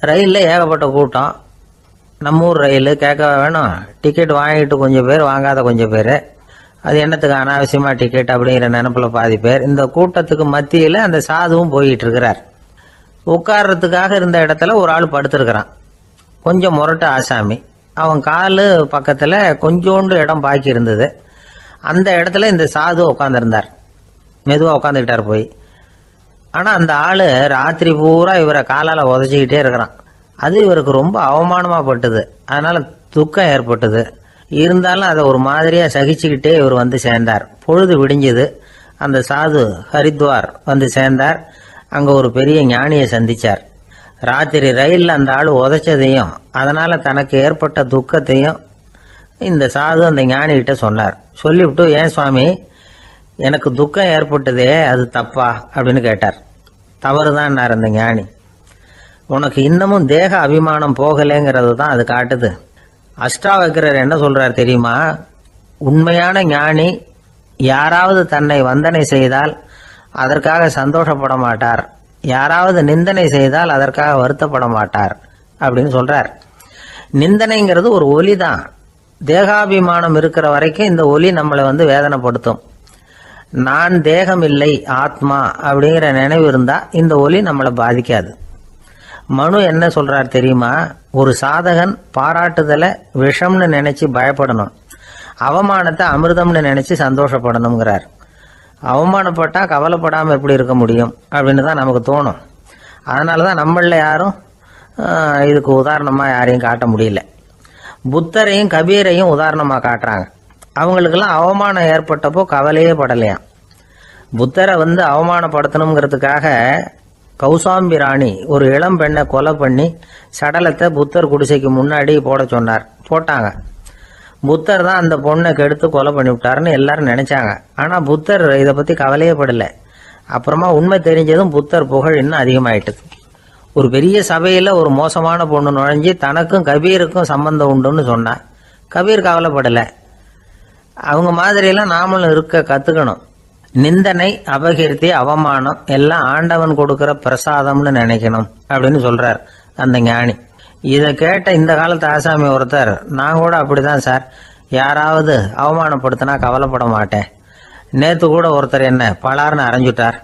ரயிலில் ஏகப்பட்ட கூட்டம். நம்ம ஊர் ரயில் கேட்க வேணும், டிக்கெட் வாங்கிட்டு கொஞ்சம் பேர், வாங்காத கொஞ்சம் பேர், அது என்னத்துக்கு அனாவசியமா டிக்கெட் அப்படிங்கிற நினைப்புல பாதி பேர். இந்த கூட்டத்துக்கு மத்தியில் அந்த சாதுவும் போயிட்டு இருக்கிறார். உட்கார்றதுக்காக இருந்த இடத்துல ஒரு ஆள் படுத்திருக்கிறான், கொஞ்சம் முரட்டு ஆசாமி. அவன் காலு பக்கத்தில் கொஞ்சோண்டு இடம் பாக்கி இருந்தது. அந்த இடத்துல இந்த சாது உட்காந்துருந்தார். மெதுவாக உட்காந்துக்கிட்டார் போய். ஆனால் அந்த ஆள் ராத்திரி பூரா இவரை காலால் உதச்சிக்கிட்டே இருக்கிறான். அது இவருக்கு ரொம்ப அவமானமாக பட்டுது. அதனால் துக்கம் ஏற்பட்டது. இருந்தாலும் அதை ஒரு மாதிரியாக சகிச்சுக்கிட்டே இவர் வந்து சேர்ந்தார். பொழுது விடிஞ்சது. அந்த சாது ஹரித்வார் வந்து சேர்ந்தார். அங்கே ஒரு பெரிய ஞானியை சந்திச்சார். ராத்திரி ரயிலில் அந்த ஆள் உதைச்சதையும் அதனால் தனக்கு ஏற்பட்ட துக்கத்தையும் இந்த சாது அந்த ஞானிகிட்ட சொன்னார். சொல்லிவிட்டு, ஏன் சுவாமி, எனக்கு துக்கம் ஏற்பட்டதே அது தப்பா அப்படின்னு கேட்டார். தவறுதான் அந்த ஞானி. உனக்கு இன்னமும் தேக அபிமானம் போகலைங்கிறது தான் அது காட்டுது. அஷ்டாவக்கிரர் என்ன சொல்றார் தெரியுமா? உண்மையான ஞானி யாராவது தன்னை வந்தனை செய்தால் அதற்காக சந்தோஷப்பட மாட்டார், யாராவது நிந்தனை செய்தால் அதற்காக வருத்தப்பட மாட்டார் அப்படின்னு சொல்றார். நிந்தனைங்கிறது ஒரு ஒலி தான். தேகாபிமானம் இருக்கிற வரைக்கும் இந்த ஒலி நம்மளை வந்து வேதனைப்படுத்தும். நான் தேகம் இல்லை, ஆத்மா அப்படிங்கிற நினைவு இருந்தா இந்த ஒலி நம்மளை பாதிக்காது. மனு என்ன சொல்றார் தெரியுமா? ஒரு சாதகன் பாராட்டுதலை விஷம்னு நினைச்சு பயப்படணும், அவமானத்தை அமிர்தம்னு நினைச்சு சந்தோஷப்படணுங்கிறார். அவமானப்பட்டா கவலைப்படாம எப்படி இருக்க முடியும் அப்படின்னு தான் நமக்கு தோணும். அதனாலதான் நம்மள யாரும் இதுக்கு உதாரணமா யாரையும் காட்ட முடியல. புத்தரையும் கபீரையும் உதாரணமா காட்டுறாங்க. அவங்களுக்கெல்லாம் அவமானம் ஏற்பட்டப்போ கவலையே படலையாம். புத்தரை வந்து அவமானப்படுத்தணுங்கிறதுக்காக கௌசாம்பி ராணி ஒரு இளம் பெண்ணை கொலை பண்ணி சடலத்தை புத்தர் குடிசைக்கு முன்னாடி போட சொன்னார். போட்டாங்க. புத்தர் தான் அந்த பொண்ணை கெடுத்து கொலை பண்ணி விட்டாருன்னு எல்லாரும் நினைச்சாங்க. ஆனா புத்தர் இதை பத்தி கவலையே படல. அப்புறமா உண்மை தெரிஞ்சதும் புத்தர் புகழ் இன்னும் அதிகமாயிட்டது. ஒரு பெரிய சபையில ஒரு மோசமான பொண்ணு நுழைஞ்சு தனக்கும் கபீருக்கும் சம்பந்தம் உண்டுன்னு சொன்னா கபீர் கவலைப்படல. அவங்க மாதிரியெல்லாம் நாமளும் இருக்க கத்துக்கணும். நிந்தனை, அபகீர்த்தி, அவமானம் எல்லாம் ஆண்டவன் கொடுக்கிற பிரசாதம்னு நினைக்கணும் அப்படின்னு சொல்றார் அந்த ஞானி. இதை கேட்ட இந்த காலத்து ஆசாமி ஒருத்தர், நான் கூட அப்படிதான் சார், யாராவது அவமானப்படுத்தினா கவலைப்பட மாட்டேன். நேத்து கூட ஒருத்தர் என்ன பலார்னு அரைஞ்சுட்டார்,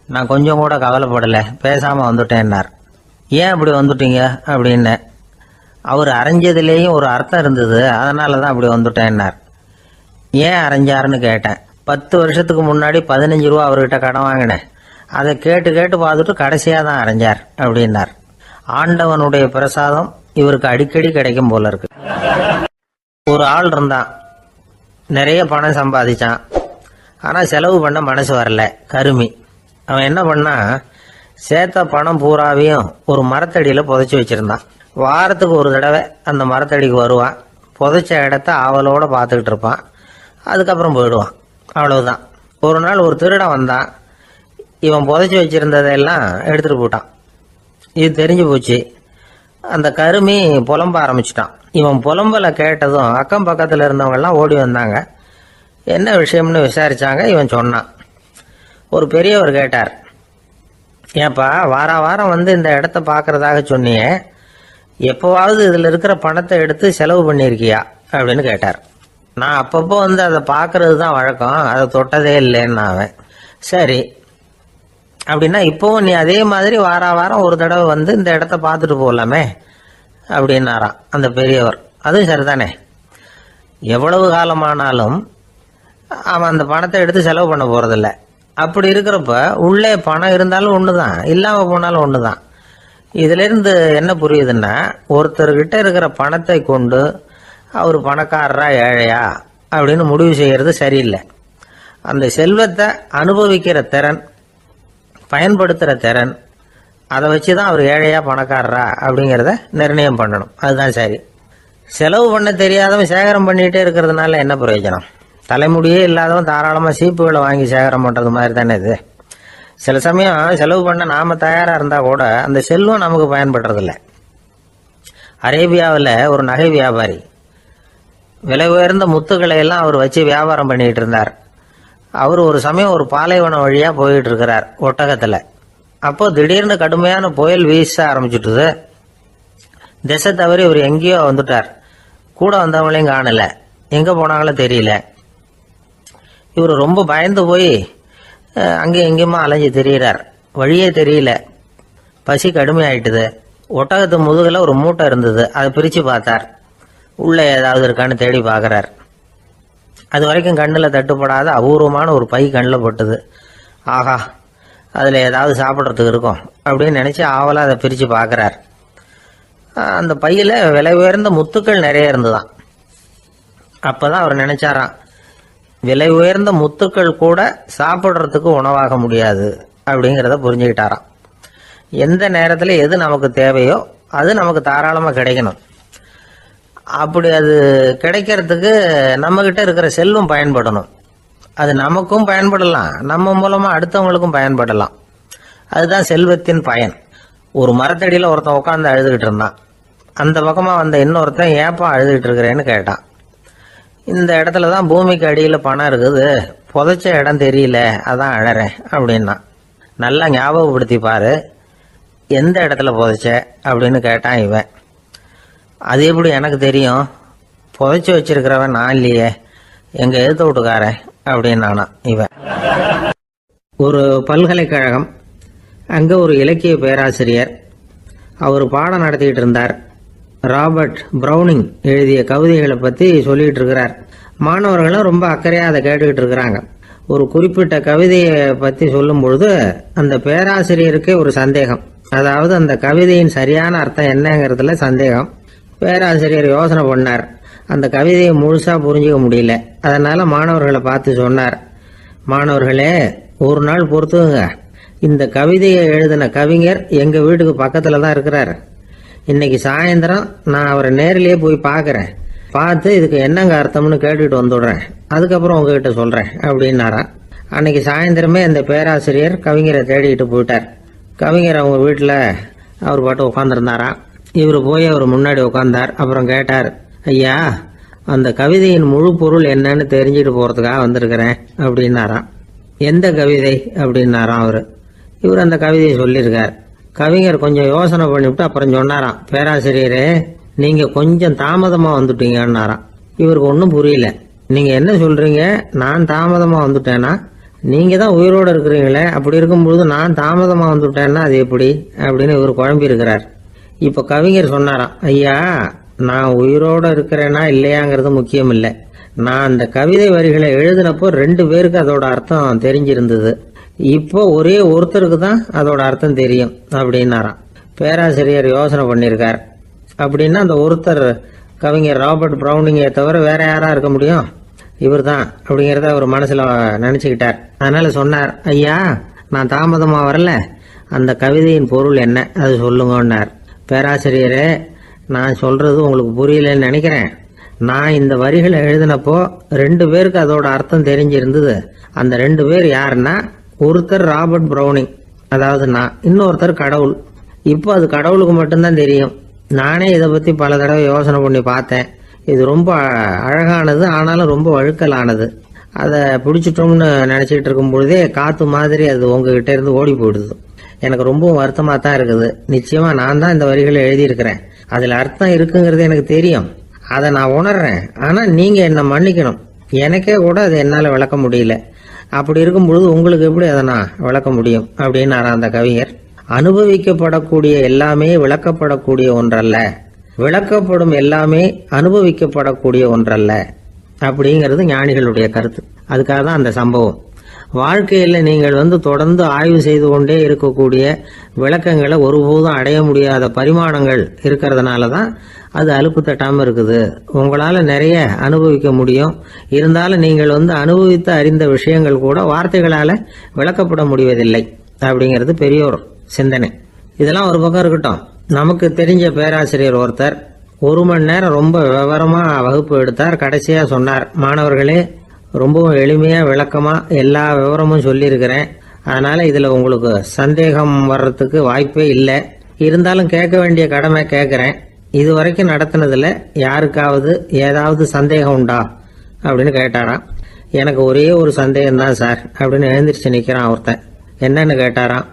நான் கொஞ்சம் கூட கவலைப்படல, பேசாம வந்துட்டேன்னார். ஏன் அப்படி வந்துட்டீங்க அப்படின்னு. அவர் அரைஞ்சதுலேயும் ஒரு அர்த்தம் இருந்தது, அதனால தான் அப்படி வந்துட்டேன்னார். ஏன் அரைஞ்சாருன்னு கேட்டேன். 10 வருஷத்துக்கு முன்னாடி 15 ரூபா அவர்கிட்ட கடன் வாங்கினேன், அதை கேட்டு கேட்டு பார்த்துட்டு கடைசியாக தான் அரைஞ்சார் அப்படின்னார். ஆண்டவனுடைய பிரசாதம் இவருக்கு அடிக்கடி கிடைக்கும் போல இருக்கு. ஒரு ஆள் இருந்தான், நிறைய பணம் சம்பாதிச்சான், ஆனால் செலவு பண்ண மனசு வரல, கருமி. அவன் என்ன பண்ணா, சேர்த்த பணம் பூராவையும் ஒரு மரத்தடியில் புதைச்சி வச்சிருந்தான். வாரத்துக்கு ஒரு தடவை அந்த மரத்தடிக்கு வருவான், புதைச்ச இடத்த ஆவலோட பார்த்துக்கிட்டு இருப்பான், அதுக்கப்புறம் போயிடுவான். அவ்வளவுதான். ஒரு நாள் ஒரு திருடன் வந்தான், இவன் புதைச்சி வச்சிருந்ததெல்லாம் எடுத்துட்டு போட்டான். இது தெரிஞ்சு போச்சு. அந்த கருமி புலம்ப ஆரம்பிச்சிட்டான். இவன் புலம்பலை கேட்டதும் அக்கம் பக்கத்தில் இருந்தவங்க எல்லாம் ஓடி வந்தாங்க. என்ன விஷயம்னு விசாரிச்சாங்க. இவன் சொன்னான். ஒரு பெரியவர் கேட்டார், ஏன்பா வாரம் வந்து இந்த இடத்த பார்க்கறதாக சொன்னியே, எப்போவாவது இதில் இருக்கிற பணத்தை எடுத்து செலவு பண்ணியிருக்கியா அப்படின்னு கேட்டார். நான் அப்பப்போ வந்து அதை பார்க்கறது தான் வழக்கம், அதை தொட்டதே இல்லைன்னு. அவன், சரி அப்படின்னா இப்போவும் நீ அதே மாதிரி வாரம் ஒரு தடவை வந்து இந்த இடத்த பார்த்துட்டு போகலாமே அப்படின்னாராம் அந்த பெரியவர். அதுவும் சரிதானே, எவ்வளவு காலமானாலும் அவன் அந்த பணத்தை எடுத்து செலவு பண்ண போறதில்ல. அப்படி இருக்கிறப்ப உள்ளே பணம் இருந்தாலும் ஒன்று தான், இல்லாமல் போனாலும் ஒன்று தான். இதிலிருந்து என்ன புரியுதுன்னா, ஒருத்தர்கிட்ட இருக்கிற பணத்தை கொண்டு அவர் பணக்காரரா ஏழையா அப்படின்னு முடிவு செய்யறது சரியில்லை. அந்த செல்வத்தை அனுபவிக்கிற திறன், பயன்படுத்துகிற திறன், அதை வச்சு தான் அவர் ஏழையா பணக்காரரா அப்படிங்கிறத நிர்ணயம் பண்ணணும். அதுதான் சரி. செலவு பண்ண தெரியாதவன் சேகரம் பண்ணிகிட்டே இருக்கிறதுனால என்ன பிரயோஜனம்? தலைமுடியே இல்லாதவன் தாராளமாக சீப்புகளை வாங்கி சேகரம் பண்ணுறது மாதிரி தானே இது. சில சமயம் செலவு பண்ண நாம் தயாராக இருந்தால் கூட அந்த செல்வம் நமக்கு பயன்படுறதில்ல. அரேபியாவில் ஒரு நகை வியாபாரி விலை உயர்ந்த முத்துக்களை எல்லாம் அவர் வச்சு வியாபாரம் பண்ணிகிட்டு இருந்தார். அவர் ஒரு சமயம் ஒரு பாலைவனம் வழியாக போயிட்டு இருக்கிறார் ஒட்டகத்தில். அப்போ திடீர்னு கடுமையான புயல் வீச ஆரம்பிச்சுட்டுது. திசை தவறி இவர் எங்கேயோ வந்துட்டார். கூட வந்தவங்களையும் காணல, எங்க போனாங்களோ தெரியல. இவர் ரொம்ப பயந்து போய் அங்கேயும் எங்கேயுமா அலைஞ்சு திரியிறார். வழியே தெரியல. பசி கடுமையாயிட்டுது. ஒட்டகத்து முதுகுல ஒரு மூட்டை இருந்தது. அதை பிரிச்சு பார்த்தார். உள்ள ஏதாவது இருக்கான்னு தேடி பார்க்கறார். அது வரைக்கும் கண்ணில் தட்டுப்படாத அபூர்வமான ஒரு பை கண்ணில் பட்டுது. ஆஹா, அதில் ஏதாவது சாப்பிட்றதுக்கு இருக்கும் அப்படின்னு நினச்சி ஆவலாக அதை பிரித்து பார்க்குறார். அந்த பையில் விலை உயர்ந்த முத்துக்கள் நிறைய இருந்துதான். அப்போ தான் அவர் நினச்சாராம், விலை உயர்ந்த முத்துக்கள் கூட சாப்பிட்றதுக்கு உணவாக முடியாது அப்படிங்கிறத புரிஞ்சுக்கிட்டாராம். எந்த நேரத்தில் எது நமக்கு தேவையோ அது நமக்கு தாராளமாக கிடைக்கணும். அப்படி அது கிடைக்கிறதுக்கு நம்மக்கிட்ட இருக்கிற செல்வம் பயன்படணும். அது நமக்கும் பயன்படலாம், நம்ம மூலமாக அடுத்தவங்களுக்கும் பயன்படலாம். அதுதான் செல்வத்தின் பயன். ஒரு மரத்தடியில் ஒருத்தன் உட்காந்து அழுதுகிட்டு இருந்தான். அந்த பக்கமாக வந்த இன்னொருத்தன் ஏப்பா அழுதுகிட்டு இருக்கிறேன்னு கேட்டான். இந்த இடத்துல தான் பூமிக்கு அடியில் பணம் இருக்குது, புதைச்ச இடம் தெரியல, அதான் அழறேன் அப்படின்னா. நல்லா ஞாபகப்படுத்தி பாரு, எந்த இடத்துல புதைச்ச அப்படின்னு கேட்டான் இவன். அது எப்படி எனக்கு தெரியும், புதைச்சி வச்சிருக்கிறவன் நான் இல்லையே, எங்க எழுத்து விட்டுக்காரன் அப்படின்னானா இவன். ஒரு பல்கலைக்கழகம், அங்கே ஒரு இலக்கிய பேராசிரியர், அவர் பாடம் நடத்திக்கிட்டு இருந்தார். ராபர்ட் ப்ரௌனிங் எழுதிய கவிதைகளை பற்றி சொல்லிகிட்டு இருக்கிறார். மாணவர்களும் ரொம்ப அக்கறையாக அதை கேட்டுக்கிட்டு இருக்கிறாங்க. ஒரு குறிப்பிட்ட கவிதையை பற்றி சொல்லும் பொழுது அந்த பேராசிரியருக்கே ஒரு சந்தேகம். அதாவது அந்த கவிதையின் சரியான அர்த்தம் என்னங்கிறதுல சந்தேகம். பேராசிரியர் யோசனை பண்ணார். அந்த கவிதையை முழுசாக புரிஞ்சிக்க முடியல. அதனால் மாணவர்களை பார்த்து சொன்னார், மாணவர்களே, ஒரு நாள் பொறுத்துங்க, இந்த கவிதையை எழுதின கவிஞர் எங்கள் வீட்டுக்கு பக்கத்தில் தான் இருக்கிறார். இன்னைக்கு சாயந்தரம் நான் அவரை நேரிலேயே போய் பார்க்குறேன். பார்த்து இதுக்கு என்னங்க அர்த்தம்னு கேட்டுட்டு வந்துடுறேன். அதுக்கப்புறம் உங்ககிட்ட சொல்கிறேன் அப்படின்னாராம். அன்னைக்கு சாயந்தரமே அந்த பேராசிரியர் கவிஞரை தேடிக்கிட்டு போயிட்டார். கவிஞர் அவங்க வீட்டில் அவர் பாட்டு உட்காந்துருந்தாராம். இவர் போய் அவர் முன்னாடி உட்காந்தார். அப்புறம் கேட்டார், ஐயா, அந்த கவிதையின் முழு பொருள் என்னன்னு தெரிஞ்சுட்டு போகிறதுக்காக வந்திருக்கிறேன் அப்படின்னாராம். எந்த கவிதை அப்படின்னாராம் அவர். இவர் அந்த கவிதையை சொல்லியிருக்கார். கவிஞர் கொஞ்சம் யோசனை பண்ணிவிட்டு அப்புறம் சொன்னாராம், பேராசிரியரே, நீங்கள் கொஞ்சம் தாமதமாக வந்துட்டீங்கன்னாராம். இவருக்கு ஒன்றும் புரியல. நீங்கள் என்ன சொல்கிறீங்க, நான் தாமதமாக வந்துட்டேன்னா? நீங்கள் தான் உயிரோடு இருக்கிறீங்களே, அப்படி இருக்கும்பொழுது நான் தாமதமாக வந்துட்டேன்னா அது எப்படி அப்படின்னு இவர் குழம்பி இருக்கிறார். இப்போ கவிஞர் சொன்னாராம், ஐயா, நான் உயிரோடு இருக்கிறேன்னா இல்லையாங்கிறது முக்கியம் இல்லை. நான் அந்த கவிதை வரிகளை எழுதினப்போ 2 பேருக்கு அதோட அர்த்தம் தெரிஞ்சிருந்தது. இப்போ ஒரே ஒருத்தருக்கு தான் அதோட அர்த்தம் தெரியும் அப்படின்னாராம். பேராசிரியர் யோசனை பண்ணியிருக்கார். அப்படின்னா அந்த ஒருத்தர் கவிஞர் ராபர்ட் ப்ரௌனிங்கை தவிர வேற யாரா இருக்க முடியும்? இவர் தான் அப்படிங்கிறத அவர் மனசில் நினச்சிக்கிட்டார். அதனால சொன்னார், ஐயா, நான் தாமதமாக வரல, அந்த கவிதையின் பொருள் என்ன அது சொல்லுங்கன்னார். பேராசிரியரே, நான் சொல்றது உங்களுக்கு புரியலன்னு நினைக்கிறேன். நான் இந்த வரிகளை எழுதினப்போ 2 பேருக்கு அதோட அர்த்தம் தெரிஞ்சிருந்தது. அந்த 2 பேர் யாருன்னா, ஒருத்தர் ராபர்ட் ப்ரௌனிங், அதாவது நான், இன்னொருத்தர் கடவுள். இப்போ அது கடவுளுக்கு மட்டும்தான் தெரியும். நானே இதை பற்றி பல தடவை யோசனை பண்ணி பார்த்தேன். இது ரொம்ப அழகானது, ஆனாலும் ரொம்ப வழுக்கலானது. அதை பிடிச்சிட்டோம்னு நினச்சிக்கிட்டு இருக்கும் பொழுதே காற்று மாதிரி அது உங்ககிட்ட இருந்து ஓடி போயிடுது. எனக்கு ரொம்பவும் வருத்தமாக தான் இருக்குது. நிச்சயமாக நான் தான் இந்த வரிகளை எழுதியிருக்கிறேன். அதில் அர்த்தம் இருக்குங்கிறது எனக்கு தெரியும், அதை நான் உணர்றேன். ஆனால் நீங்கள் என்னை மன்னிக்கணும், எனக்கே கூட அதை என்னால் விளக்க முடியல. அப்படி இருக்கும் பொழுது உங்களுக்கு எப்படி அதை நான் விளக்க முடியும் அப்படின்னாரா அந்த கவிஞர். அனுபவிக்கப்படக்கூடிய எல்லாமே விளக்கப்படக்கூடிய ஒன்றல்ல, விளக்கப்படும் எல்லாமே அனுபவிக்கப்படக்கூடிய ஒன்றல்ல அப்படிங்கிறது ஞானிகளுடைய கருத்து. அதுக்காக தான் அந்த சம்பவம். வாழ்க்கையில் நீங்கள் தொடர்ந்து ஆய்வு செய்து கொண்டே இருக்கக்கூடிய விளக்கங்களை ஒருபோதும் அடைய முடியாத பரிமாணங்கள் இருக்கிறதுனால தான் அது அலுப்பு தட்டாமல் இருக்குது. உங்களால் நிறைய அனுபவிக்க முடியும், இருந்தாலும் நீங்கள் அனுபவித்து அறிந்த விஷயங்கள் கூட வார்த்தைகளால் விளக்கப்பட முடிவதில்லை அப்படிங்கிறது பெரியோர் சிந்தனை. இதெல்லாம் ஒரு பக்கம் இருக்கட்டும். நமக்கு தெரிஞ்ச பேராசிரியர் ஒருத்தர் 1 மணி நேரம் ரொம்ப விவரமாக வகுப்பு எடுத்தார். கடைசியாக சொன்னார், மாணவர்களே, ரொம்பவும் எளிமையாக விளக்கமாக எல்லா விவரமும் சொல்லியிருக்கிறேன். அதனால் இதில் உங்களுக்கு சந்தேகம் வர்றதுக்கு வாய்ப்பே இல்லை. இருந்தாலும் கேட்க வேண்டிய கடமை கேட்குறேன். இது வரைக்கும் நடத்தினதில் யாருக்காவது ஏதாவது சந்தேகம் உண்டா அப்படின்னு கேட்டாராம். எனக்கு ஒரே ஒரு சந்தேகம் தான் சார் அப்படின்னு எழுந்திரிச்சு நிற்கிறான் ஒருத்தன். என்னன்னு கேட்டாராம்.